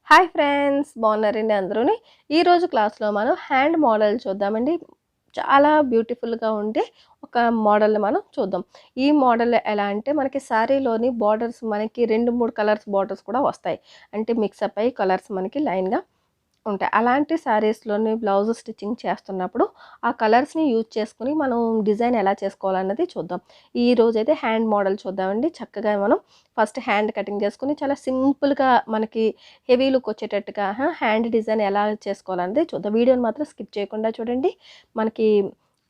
Hi friends, బాగున్నారండి అందరూని. ఈరోజు క్లాస్లో మనం హ్యాండ్ మోడల్ చూద్దామండి. చాలా బ్యూటిఫుల్గా ఉండే ఒక మోడల్ని మనం చూద్దాం. ఈ మోడల్ ఎలా అంటే మనకి శారీలోని బార్డర్స్ మనకి 2-3 కలర్స్ బార్డర్స్ కూడా వస్తాయి. అంటే మిక్సప్ అయ్యి కలర్స్ మనకి లైన్గా ఉంటాయి. అలాంటి శారీస్‌లోని బ్లౌజ్ స్టిచ్చింగ్ చేస్తున్నప్పుడు ఆ కలర్స్‌ని యూజ్ చేసుకొని మనం డిజైన్ ఎలా చేసుకోవాలన్నది చూద్దాం. ఈరోజైతే హ్యాండ్ మోడల్ చూద్దామండి. చక్కగా మనం ఫస్ట్ హ్యాండ్ కటింగ్ చేసుకొని చాలా సింపుల్‌గా మనకి హెవీ లుక్ వచ్చేటట్టుగా హ్యాండ్ డిజైన్ ఎలా చేసుకోవాలన్నది చూద్దాం. వీడియోని మాత్రం స్కిప్ చేయకుండా చూడండి. మనకి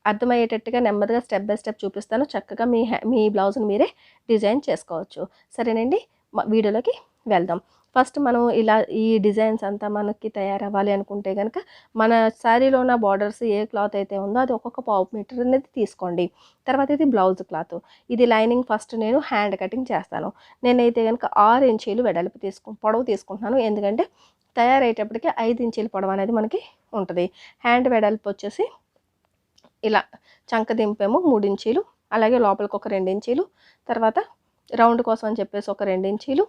అర్థమయ్యేటట్టుగా నెమ్మదిగా స్టెప్ బై స్టెప్ చూపిస్తాను. చక్కగా మీ బ్లౌజ్‌ని మీరే డిజైన్ చేసుకోవచ్చు. సరేనండి. వీడియోలోకి వెళ్దాం. ఫస్ట్ మనం ఇలా ఈ డిజైన్స్ అంతా మనకి తయారవ్వాలి అనుకుంటే గనక మన శారీలో ఉన్న బార్డర్స్ ఏ క్లాత్ అయితే ఉందో అది ఒక్కొక్క పావు మీటర్ అనేది తీసుకోండి. తర్వాత ఇది బ్లౌజ్ క్లాత్. ఇది లైనింగ్ ఫస్ట్ నేను హ్యాండ్ కటింగ్ చేస్తాను. నేనైతే గనక 6 ఇంచీలు వెడల్పు పొడవు తీసుకుంటున్నాను. ఎందుకంటే తయారయ్యేటప్పటికి 5 ఇంచీల పొడవు అనేది మనకి ఉంటుంది. హ్యాండ్ వెడల్పు వచ్చేసి ఇలా చంక దింపేమో 3 ఇంచీలు, అలాగే లోపలికి ఒక 2 ఇంచీలు, తర్వాత రౌండ్ కోసం అని చెప్పేసి ఒక 2 ఇంచీలు.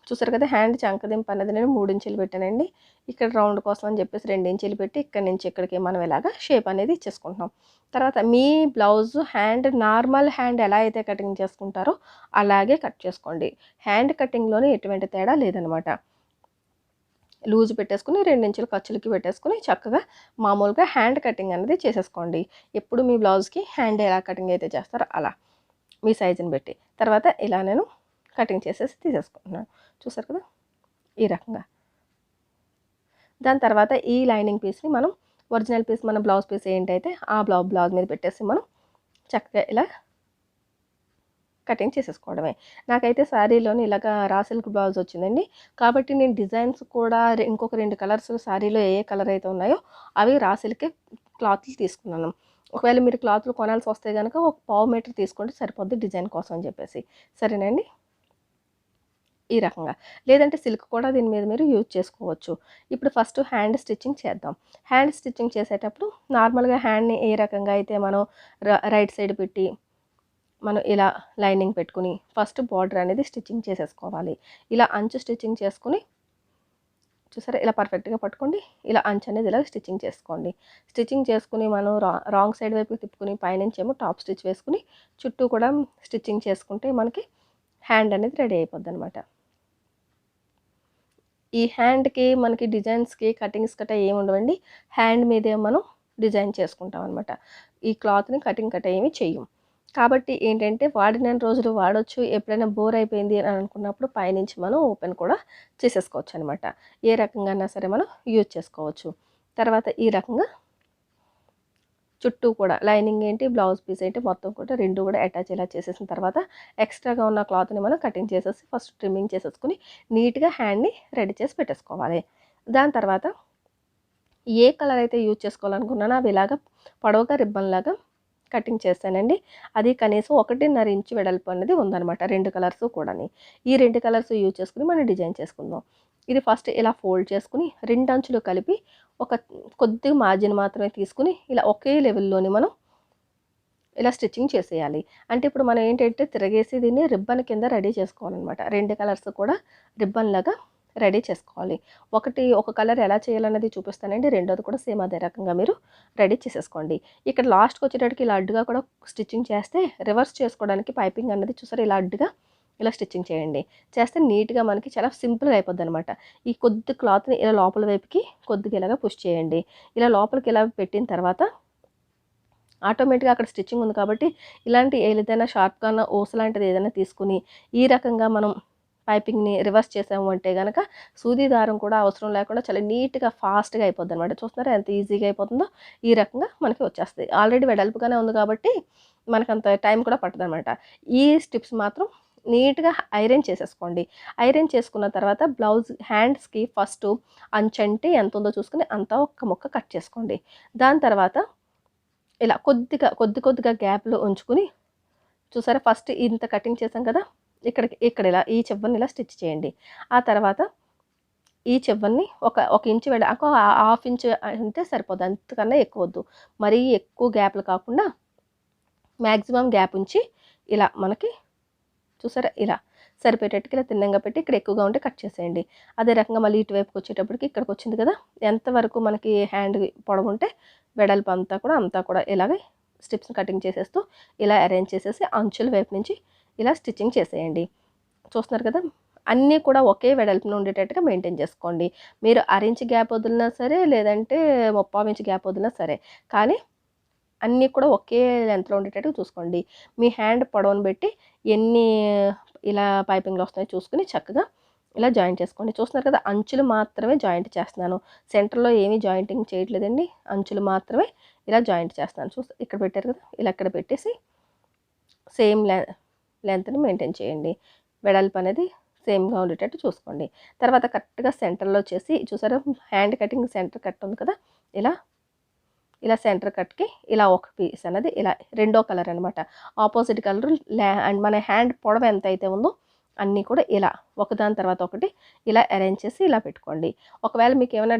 చూసారు కదా, హ్యాండ్ చంకదింపు అనేది నేను 3 ఇంచీలు పెట్టానండి. ఇక్కడ రౌండ్ కోసం అని చెప్పేసి 2 ఇంచీలు పెట్టి ఇక్కడి నుంచి ఇక్కడికి మనం ఇలాగా షేప్ అనేది ఇచ్చేసుకుంటున్నాం. తర్వాత మీ బ్లౌజ్ హ్యాండ్ నార్మల్ హ్యాండ్ ఎలా అయితే కటింగ్ చేసుకుంటారో అలాగే కట్ చేసుకోండి. హ్యాండ్ కటింగ్లోనే ఎటువంటి తేడా లేదనమాట. లూజ్ పెట్టేసుకుని 2 ఇంచులు ఖర్చులకి పెట్టేసుకుని చక్కగా మామూలుగా హ్యాండ్ కటింగ్ అనేది చేసేసుకోండి. ఎప్పుడు మీ బ్లౌజ్కి హ్యాండ్ ఎలా కటింగ్ అయితే చేస్తారో అలా మీ సైజుని పెట్టి తర్వాత ఇలా నేను కటింగ్ చేసేసి తీసేసుకుంటున్నాను. చూసారు కదా, ఈ రకంగా. దాని తర్వాత ఈ లైనింగ్ పీస్ని మనం ఒరిజినల్ పీస్ మన బ్లౌజ్ పీస్ ఏంటైతే ఆ బ్లౌజ్ మీద పెట్టేసి మనం చక్కగా ఇలా కటింగ్ చేసేసుకోవడమే. నాకైతే శారీలోని ఇలాగ రా సిల్క్ బ్లౌజ్ వచ్చిందండి. కాబట్టి నేను డిజైన్స్ కూడా ఇంకొక 2 కలర్స్ శారీలో ఏ కలర్ అయితే ఉన్నాయో అవి రా సిల్కే క్లాత్లు తీసుకున్నాను. ఒకవేళ మీరు క్లాత్లు కొనాల్సి వస్తే కనుక ఒక పావు మీటర్ తీసుకోండి, సరిపోద్ది డిజైన్ కోసం అని చెప్పేసి. సరేనండి, ఈ రకంగా. లేదంటే సిల్క్ కూడా దీని మీద మీరు యూజ్ చేసుకోవచ్చు. ఇప్పుడు ఫస్ట్ హ్యాండ్ స్టిచ్చింగ్ చేద్దాం. హ్యాండ్ స్టిచ్చింగ్ చేసేటప్పుడు నార్మల్గా హ్యాండ్ని ఏ రకంగా అయితే మనం రైట్ సైడ్ పెట్టి మనం ఇలా లైనింగ్ పెట్టుకుని ఫస్ట్ బార్డర్ అనేది స్టిచ్చింగ్ చేసేసుకోవాలి. ఇలా అంచు స్టిచ్చింగ్ చేసుకుని చూసారా, ఇలా పర్ఫెక్ట్గా పట్టుకోండి. ఇలా అంచు అనేది ఇలా స్టిచ్చింగ్ చేసుకోండి. స్టిచ్చింగ్ చేసుకుని మనం రాంగ్ సైడ్ వైపు తిప్పుకుని పైనుంచి ఏమో టాప్ స్టిచ్ వేసుకుని చుట్టూ కూడా స్టిచ్చింగ్ చేసుకుంటే మనకి హ్యాండ్ అనేది రెడీ అయిపోద్ది అనమాట. ఈ హ్యాండ్కి మనకి డిజైన్స్కి కటింగ్స్ గట్రా ఏమి ఉండవండి. హ్యాండ్ మీదే మనం డిజైన్ చేసుకుంటాం అనమాట. ఈ క్లాత్ని కటింగ్ కట్ట ఏమి చెయ్యం. కాబట్టి ఏంటంటే వాడిన రోజులు వాడొచ్చు. ఎప్పుడైనా బోర్ అయిపోయింది అని అనుకున్నప్పుడు పైనుంచి మనం ఓపెన్ కూడా చేసేసుకోవచ్చు అనమాట. ఏ రకంగా అయినా సరే మనం యూజ్ చేసుకోవచ్చు. తర్వాత ఈ రకంగా చుట్టూ కూడా లైనింగ్ ఏంటి బ్లౌజ్ పీస్ ఏంటి మొత్తం కూడా 2 కూడా అటాచ్ ఇలా చేసేసిన తర్వాత ఎక్స్ట్రాగా ఉన్న క్లాత్ని మనం కటింగ్ చేసేసి ఫస్ట్ ట్రిమ్మింగ్ చేసేసుకుని నీట్గా హ్యాండ్ని రెడీ చేసి పెట్టేసుకోవాలి. దాని తర్వాత ఏ కలర్ అయితే యూజ్ చేసుకోవాలనుకున్నానో అవి ఇలాగా పొడవుగా రిబ్బన్లాగా కటింగ్ చేస్తానండి. అది కనీసం 1.5 ఇంచు వెడల్పు అనేది ఉందన్నమాట 2 కలర్స్ కూడాని. ఈ 2 కలర్స్ యూజ్ చేసుకుని మనం డిజైన్ చేసుకుందాం. ఇది ఫస్ట్ ఇలా ఫోల్డ్ చేసుకుని 2 అంచులు కలిపి ఒక కొద్దిగా మార్జిన్ మాత్రమే తీసుకుని ఇలా ఒకే లెవెల్లోని మనం ఇలా స్టిచ్చింగ్ చేసేయాలి. అంటే ఇప్పుడు మనం ఏంటంటే తిరగేసి దీన్ని రిబ్బన్ కింద రెడీ చేసుకోవాలన్నమాట. 2 కలర్స్ కూడా రిబ్బన్ లాగా రెడీ చేసుకోవాలి. ఒక కలర్ ఎలా చేయాలన్నది చూపిస్తానండి. రెండోది కూడా సేమ్ అదే రకంగా మీరు రెడీ చేసేసుకోండి. ఇక్కడ లాస్ట్కి వచ్చేటప్పటికి ఇలా అడ్డుగా కూడా స్టిచ్చింగ్ చేస్తే రివర్స్ చేసుకోవడానికి పైపింగ్ అన్నది చూసారు ఇలా అడ్డుగా ఇలా స్టిచ్చింగ్ చేయండి. చేస్తే నీట్గా మనకి చాలా సింపుల్గా అయిపోద్ది అనమాట. ఈ కొద్ది క్లాత్ని ఇలా లోపల వైపుకి కొద్దిగా ఇలాగా పుష్ చేయండి. ఇలా లోపలికి ఇలా పెట్టిన తర్వాత ఆటోమేటిక్గా అక్కడ స్టిచ్చింగ్ ఉంది కాబట్టి ఇలాంటి ఏదైనా షార్ప్గా ఓస్ లాంటిది ఏదైనా తీసుకుని ఈ రకంగా మనం పైపింగ్ని రివర్స్ చేసాము అంటే కనుక సూది దారం కూడా అవసరం లేకుండా చాలా నీట్గా ఫాస్ట్గా అయిపోద్ది అనమాట. చూస్తున్నారా ఎంత ఈజీగా అయిపోతుందో. ఈ రకంగా మనకి వచ్చేస్తుంది. ఆల్రెడీ వెడల్పుగానే ఉంది కాబట్టి మనకంత టైం కూడా పట్టదనమాట. ఈ స్టిప్స్ మాత్రం నీట్గా ఐరన్ చేసేసుకోండి. ఐరన్ చేసుకున్న తర్వాత బ్లౌజ్ హ్యాండ్స్కి ఫస్ట్ అంచంటే ఎంత ఉందో చూసుకుని అంతా ఒక్క ముక్క కట్ చేసుకోండి. దాని తర్వాత ఇలా కొద్దిగా గ్యాప్లో ఉంచుకుని చూసారా, ఫస్ట్ ఇంత కటింగ్ చేసాం కదా, ఇక్కడ ఇలా ఈ చివరిని ఇలా స్టిచ్ చేయండి. ఆ తర్వాత ఈ చివరిని ఒక ఇంచు ఒక 1/2 ఇంచు అంటే సరిపోద్ది, అంతకన్నా ఎక్కువ వద్దు. మరీ ఎక్కువ గ్యాప్లు కాకుండా మ్యాక్సిమం గ్యాప్ ఉంచి ఇలా మనకి చూసారా ఇలా సరిపోయేటట్టుగా ఇలా తిన్నంగా పెట్టి ఇక్కడ ఎక్కువగా ఉంటే కట్ చేసేయండి. అదే రకంగా మళ్ళీ ఇటువైపుకి వచ్చేటప్పటికి ఇక్కడికి వచ్చింది కదా, ఎంతవరకు మనకి హ్యాండ్ పొడవు ఉంటే వెడల్పు అంతా కూడా ఇలాగే స్ట్రిప్స్ని కటింగ్ చేసేస్తూ ఇలా అరేంజ్ చేసేసి అంచుల వైపు నుంచి ఇలా స్టిచ్చింగ్ చేసేయండి. చూస్తున్నారు కదా, అన్నీ కూడా ఒకే వెడల్పున ఉండేటట్టుగా మెయింటైన్ చేసుకోండి. మీరు అరించి గ్యాప్ వదిలినా సరే, లేదంటే 3/4 ఇంచ్ గ్యాప్ వదిలినా సరే, కానీ అన్నీ కూడా ఒకే లెంత్లో ఉండేటట్టుగా చూసుకోండి. మీ హ్యాండ్ పొడవును బట్టి ఎన్ని ఇలా పైపింగ్లు వస్తాయో చూసుకుని చక్కగా ఇలా జాయింట్ చేసుకోండి. చూస్తున్నారు కదా, అంచులు మాత్రమే జాయింట్ చేస్తున్నాను, సెంటర్లో ఏమీ జాయింటింగ్ చేయట్లేదండి. అంచులు మాత్రమే ఇలా జాయింట్ చేస్తున్నాను. ఇక్కడ పెట్టారు కదా, ఇలా ఇక్కడ పెట్టేసి సేమ్ లెంత్ని మెయింటైన్ చేయండి. వెడల్పు అనేది సేమ్గా ఉండేటట్టు చూసుకోండి. తర్వాత కరెక్ట్గా సెంటర్లో వచ్చేసి చూసారా, హ్యాండ్ కటింగ్ సెంటర్ కట్ ఉంది కదా, ఇలా సెంటర్ కట్కి ఇలా ఒక పీస్ అనేది ఇలా రెండో కలర్ అనమాట, ఆపోజిట్ కలర్ అండ్ మన హ్యాండ్ పొడవు ఎంత అయితే ఉందో అన్నీ కూడా ఇలా ఒకదాని తర్వాత ఒకటి ఇలా అరేంజ్ చేసి ఇలా పెట్టుకోండి. ఒకవేళ మీకు ఏమైనా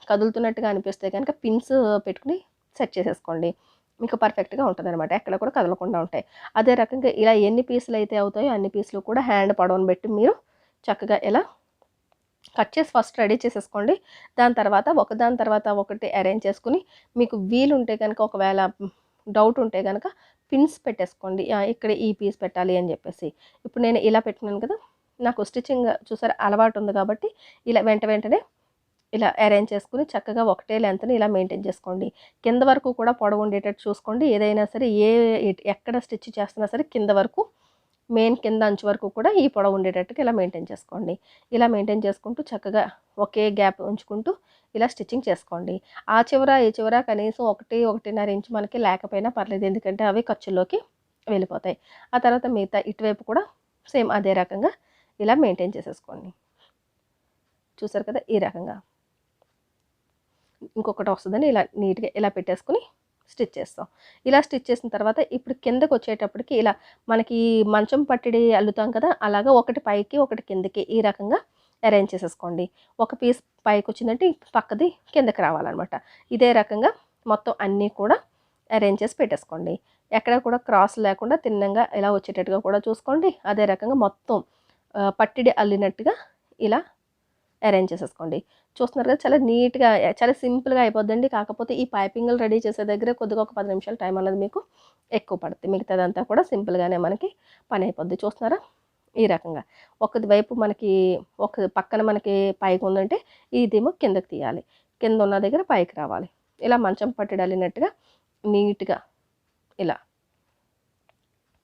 కదులుతున్నట్టుగా అనిపిస్తే కనుక పిన్స్ పెట్టుకుని సెట్ చేసేసుకోండి, మీకు పర్ఫెక్ట్గా ఉంటుంది అనమాట, ఎక్కడ కూడా కదలకుండా ఉంటాయి. అదే రకంగా ఇలా ఎన్ని పీసులు అయితే అవుతాయో అన్ని పీసులు కూడా హ్యాండ్ పొడవును బట్టి మీరు చక్కగా ఇలా కట్ చేసి ఫస్ట్ రెడీ చేసేసుకోండి. దాని తర్వాత ఒకదాని తర్వాత ఒకటి అరేంజ్ చేసుకుని మీకు వీలు ఉంటే కనుక, ఒకవేళ డౌట్ ఉంటే కనుక పిన్స్ పెట్టేసుకోండి, ఇక్కడ ఈ పీస్ పెట్టాలి అని చెప్పేసి. ఇప్పుడు నేను ఇలా పెట్టినాను కదా, నాకు స్టిచ్చింగ్ చూసారా అలవాటు ఉంది కాబట్టి ఇలా వెంటనే ఇలా అరేంజ్ చేసుకుని చక్కగా ఒకటే లెంత్ని ఇలా మెయింటైన్ చేసుకోండి. కింద వరకు కూడా పొడవు ఉండేటట్టు చూసుకోండి. ఏదైనా సరే ఎక్కడ స్టిచ్ చేస్తున్నా సరే కింద వరకు, మెయిన్ కింద అంచు వరకు కూడా ఈ పొడవు ఉండేటట్టుగా ఇలా మెయింటైన్ చేసుకోండి. ఇలా మెయింటైన్ చేసుకుంటూ చక్కగా ఒకే గ్యాప్ ఉంచుకుంటూ ఇలా స్టిచ్చింగ్ చేసుకోండి. ఆ చివర ఈ చివర కనీసం 1-1.5 ఇంచు మనకి లేకపోయినా పర్లేదు, ఎందుకంటే అవి ఖర్చుల్లోకి వెళ్ళిపోతాయి. ఆ తర్వాత మిగతా ఇటువైపు కూడా సేమ్ అదే రకంగా ఇలా మెయింటైన్ చేసేసుకోండి. చూసారు కదా, ఈ రకంగా ఇంకొకటి వస్తుందని ఇలా నీట్గా ఇలా పెట్టేసుకుని స్టిచ్ చేస్తాం. ఇలా స్టిచ్ చేసిన తర్వాత ఇప్పుడు కిందకి వచ్చేటప్పటికి ఇలా మనకి మంచం పట్టిడి అల్లుతాం కదా, అలాగా ఒకటి పైకి ఒకటి కిందకి ఈ రకంగా అరేంజ్ చేసేసుకోండి. ఒక పీస్ పైకి వచ్చిందంటే పక్కది కిందకి రావాలన్నమాట. ఇదే రకంగా మొత్తం అన్నీ కూడా అరేంజ్ చేసి పెట్టేసుకోండి. ఎక్కడ కూడా క్రాస్ లేకుండా తిన్నంగా ఇలా వచ్చేటట్టుగా కూడా చూసుకోండి. అదే రకంగా మొత్తం పట్టిడి అల్లినట్టుగా ఇలా అరేంజ్ చేసేసుకోండి. చూస్తున్నారు కదా, చాలా నీట్గా చాలా సింపుల్గా అయిపోద్దండి. కాకపోతే ఈ పైపింగ్లు రెడీ చేసే దగ్గర కొద్దిగా ఒక 10 నిమిషాల టైం అన్నది మీకు ఎక్కువ పడుతుంది. మిగతాదంతా కూడా సింపుల్గానే మనకి పని అయిపోద్ది. చూస్తున్నారా, ఈ రకంగా ఒక వైపు మనకి ఒక పక్కన మనకి పైకి ఉందంటే ఇదేమో కిందకి తీయాలి, కింద ఉన్న దగ్గర పైకి రావాలి. ఇలా మంచం పట్టిడలినట్టుగా నీట్గా ఇలా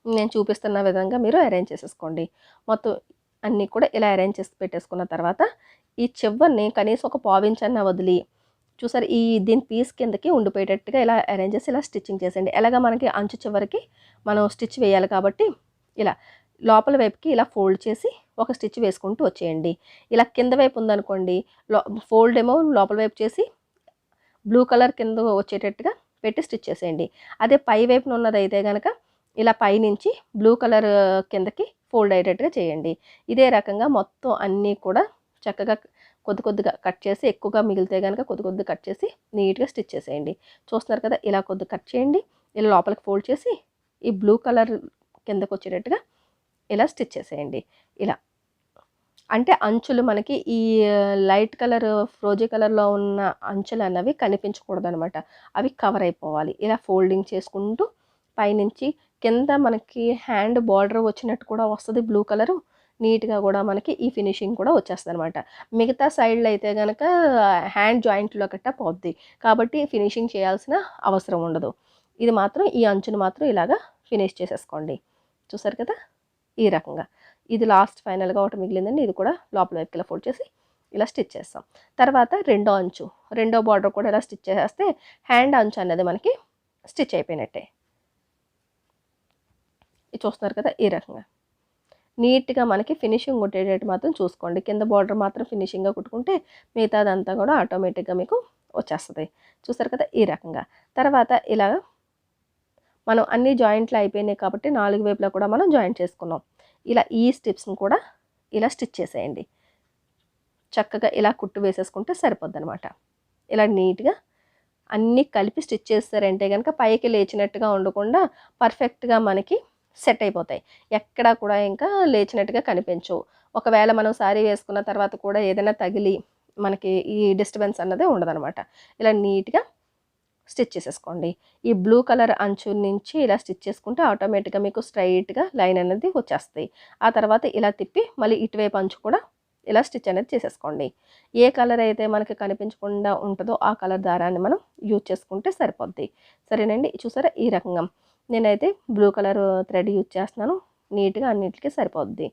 నేను చూపిస్తున్న విధంగా మీరు అరేంజ్ చేసేసుకోండి. మొత్తం అన్నీ కూడా ఇలా అరేంజ్ చేసి పెట్టేసుకున్న తర్వాత ఈ చివరిని కనీసం ఒక 1/4 ఇంచ్ అన్న వదిలి చూసారు, దీని పీస్ కిందకి ఉండిపోయేటట్టుగా ఇలా అరేంజ్ చేసి ఇలా స్టిచ్చింగ్ చేసేయండి. ఎలాగా మనకి అంచు చివరికి మనం స్టిచ్ వేయాలి కాబట్టి ఇలా లోపల వైపుకి ఇలా ఫోల్డ్ చేసి ఒక స్టిచ్ వేసుకుంటూ వచ్చేయండి. ఇలా కింద వైపు ఉందనుకోండి, ఫోల్డ్ ఏమో లోపల వైపు చేసి బ్లూ కలర్ కింద వచ్చేటట్టుగా పెట్టి స్టిచ్ చేసేయండి. అదే పై వైపున ఉన్నదైతే కనుక ఇలా పైనుంచి బ్లూ కలర్ కిందకి ఫోల్డ్ అయ్యేటట్టుగా చేయండి. ఇదే రకంగా మొత్తం అన్నీ కూడా చక్కగా కొద్దిగా కట్ చేసి, ఎక్కువగా మిగిలితే కనుక కొద్దిగా కట్ చేసి నీట్గా స్టిచ్ చేసేయండి. చూస్తున్నారు కదా, ఇలా కొద్దిగా కట్ చేయండి. ఇలా లోపలికి ఫోల్డ్ చేసి ఈ బ్లూ కలర్ కిందకు వచ్చేటట్టుగా ఇలా స్టిచ్ చేసేయండి. ఇలా అంటే అంచులు మనకి ఈ లైట్ కలర్ ఫ్రోజీ కలర్లో ఉన్న అంచులు అన్నవి కనిపించకూడదు అనమాట, అవి కవర్ అయిపోవాలి. ఇలా ఫోల్డింగ్ చేసుకుంటూ పైనుంచి కింద మనకి హ్యాండ్ బార్డర్ వచ్చినట్టు కూడా వస్తుంది బ్లూ కలరు, నీట్గా కూడా మనకి ఈ ఫినిషింగ్ కూడా వచ్చేస్తుంది అనమాట. మిగతా సైడ్లో అయితే కనుక హ్యాండ్ జాయింట్లో గట్టా పోద్ది, కాబట్టి ఫినిషింగ్ చేయాల్సిన అవసరం ఉండదు. ఇది మాత్రం ఈ అంచును మాత్రం ఇలాగా ఫినిష్ చేసేసుకోండి. చూసారు కదా, ఈ రకంగా ఇది లాస్ట్ ఫైనల్గా ఒకటి మిగిలిందండి, ఇది కూడా లోపల వైపు ఇలా ఫోల్డ్ చేసి ఇలా స్టిచ్ చేస్తాం. తర్వాత రెండో బార్డర్ కూడా ఇలా స్టిచ్ చేసేస్తే హ్యాండ్ అంచు అన్నది మనకి స్టిచ్ అయిపోయినట్టే. ఇది చూస్తున్నారు కదా, ఈ రకంగా నీట్గా మనకి ఫినిషింగ్ కొట్టేటట్టు మాత్రం చూసుకోండి. కింద బార్డర్ మాత్రం ఫినిషింగ్గా కుట్టుకుంటే మిగతాదంతా కూడా ఆటోమేటిక్గా మీకు వచ్చేస్తుంది. చూసారు కదా, ఈ రకంగా. తర్వాత ఇలా మనం అన్ని జాయింట్లు అయిపోయినాయి కాబట్టి 4 వైపులా కూడా మనం జాయింట్ చేసుకున్నాం. ఇలా ఈ స్టిప్స్ని కూడా ఇలా స్టిచ్ చేసేయండి. చక్కగా ఇలా కుట్టు వేసేసుకుంటే సరిపోద్ది అనమాట. ఇలా నీట్గా అన్నీ కలిపి స్టిచ్ చేస్తారంటే కనుక పైకి లేచినట్టుగా ఉండకుండా పర్ఫెక్ట్గా మనకి సెట్ అయిపోతాయి. ఎక్కడా కూడా ఇంకా లేచినట్టుగా కనిపించవు. ఒకవేళ మనం శారీ వేసుకున్న తర్వాత కూడా ఏదైనా తగిలి మనకి ఈ డిస్టర్బెన్స్ అన్నది ఉండదనమాట. ఇలా నీట్‌గా స్టిచ్ చేసేసుకోండి. ఈ బ్లూ కలర్ అంచు నుంచి ఇలా స్టిచ్ చేసుకుంటే ఆటోమేటిక్‌గా మీకు స్ట్రెయిట్‌గా లైన్ అనేది వచ్చేస్తాయి. ఆ తర్వాత ఇలా తిప్పి మళ్ళీ ఇటువైపు అంచు కూడా ఇలా స్టిచ్ అనేది చేసేసుకోండి. ఏ కలర్ అయితే మనకి కనిపించకుండా ఉంటదో ఆ కలర్ దారాన్ని మనం యూజ్ చేసుకుంటే సరిపోద్ది. సరేనండి. చూసారా ఈ రకంగా నేనైతే బ్లూ కలర్ థ్రెడ్ యూజ్ చేస్తున్నాను. నీట్‌గా అన్నిటికి సరిపోద్ది.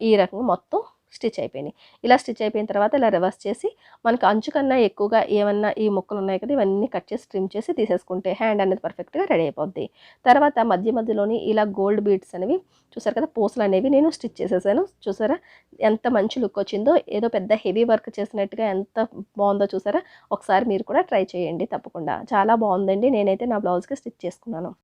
ఈ రకంగా మొత్తం స్టిచ్ అయిపోయినాయి. ఇలా స్టిచ్ అయిపోయిన తర్వాత ఇలా రివర్స్ చేసి మనకు అంచు కన్నా ఎక్కువగా ఏమన్నా ఈ ముక్కలు ఉన్నాయి కదా, ఇవన్నీ కట్ చేసి ట్రిమ్ చేసి తీసేసుకుంటే హ్యాండ్ అనేది పర్ఫెక్ట్‌గా రెడీ అయిపోద్ది. తర్వాత మధ్య మధ్యలోని ఇలా గోల్డ్ బీడ్స్ అనేవి చూసారు కదా, పూసలు అనేవి నేను స్టిచ్ చేసేసాను. చూసారా ఎంత మంచి లుక్ వచ్చిందో, ఏదో పెద్ద హెవీ వర్క్ చేసినట్టుగా ఎంత బాగుందో చూసారా. ఒకసారి మీరు కూడా ట్రై చేయండి తప్పకుండా. చాలా బాగుందండి. నేనైతే నా బ్లౌజ్‌కి స్టిచ్ చేసుకున్నాను.